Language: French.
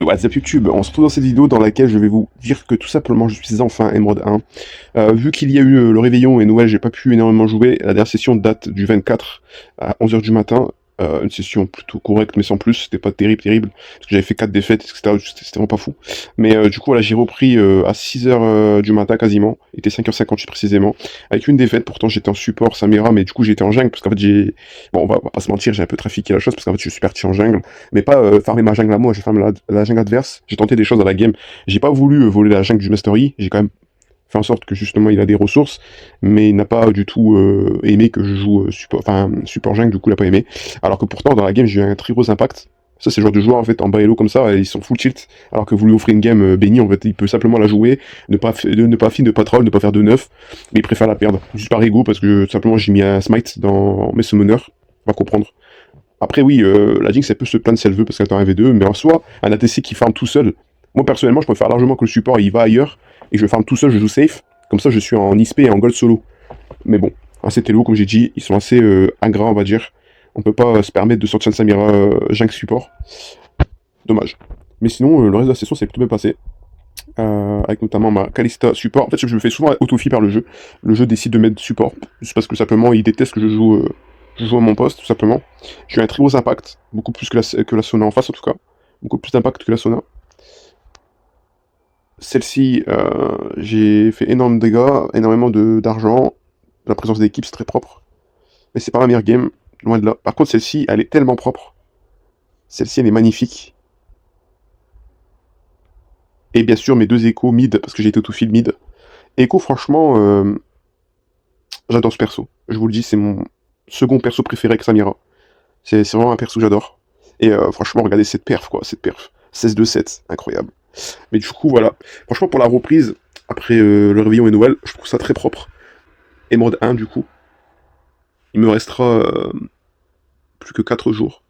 What's up YouTube, on se retrouve dans cette vidéo dans laquelle je vais vous dire que tout simplement je suis enfin Emerald 1. Vu qu'il y a eu le réveillon et Noël, j'ai pas pu énormément jouer. La dernière session date du 24 à 11h du matin. Une session plutôt correcte mais sans plus, c'était pas terrible, parce que j'avais fait 4 défaites, etc. C'était vraiment pas fou. Mais du coup voilà, j'ai repris à 6h du matin quasiment, il était 5h58 précisément, avec une défaite. Pourtant j'étais en support Samira, mais du coup j'étais en jungle, parce qu'en fait j'ai... Bon, on va pas se mentir, j'ai un peu trafiqué la chose, parce qu'en fait je suis parti en jungle, mais pas farmer ma jungle à moi, j'ai farmé la jungle adverse, j'ai tenté des choses dans la game. J'ai pas voulu voler la jungle du Mastery, j'ai quand même fait en sorte que justement il a des ressources, mais il n'a pas du tout aimé que je joue support jungle, du coup il a pas aimé. Alors que pourtant dans la game j'ai eu un très gros impact. Ça c'est le genre de joueur en fait en bas elo comme ça, ils sont full tilt, alors que vous lui offrez une game bénie, en fait il peut simplement la jouer, ne pas feed, ne pas troll, ne pas faire de neuf, mais il préfère la perdre, juste par ego, parce que tout simplement j'ai mis un smite dans mes summoners, on va comprendre. Après oui, la Jinx elle peut se plaindre si elle veut parce qu'elle est en 1v2, mais en soi, un ATC qui farm tout seul, moi personnellement je préfère largement que le support il va ailleurs, et je farm tout seul, je joue safe, comme ça je suis en ISP et en gold solo. Mais bon, assez télo comme j'ai dit, ils sont assez ingrats on va dire, on peut pas se permettre de sortir de Samira Jinx support, dommage. Mais sinon, le reste de la session s'est plutôt bien passé, avec notamment ma Kalista support. En fait je me fais souvent autofi par le jeu décide de mettre support, juste parce que simplement il déteste que je joue à mon poste, tout simplement. J'ai eu un très gros impact, beaucoup plus que la Sona en face en tout cas. Beaucoup plus d'impact que la Sona. Celle-ci, j'ai fait énormément de dégâts, énormément d'argent. La présence d'équipe, c'est très propre. Mais c'est pas ma meilleure game, loin de là. Par contre, celle-ci, elle est tellement propre. Celle-ci, elle est magnifique. Et bien sûr, mes deux échos mid, parce que j'ai été autofill mid. Echo, franchement, j'adore ce perso. Je vous le dis, c'est mon second perso préféré avec Samira. C'est vraiment un perso que j'adore. Et franchement, regardez cette perf, quoi, cette perf. 16-2-7, incroyable. Mais du coup, voilà. Franchement, pour la reprise, après le réveillon et Noël, je trouve ça très propre. Emerald 1, du coup. Il me restera plus que 4 jours.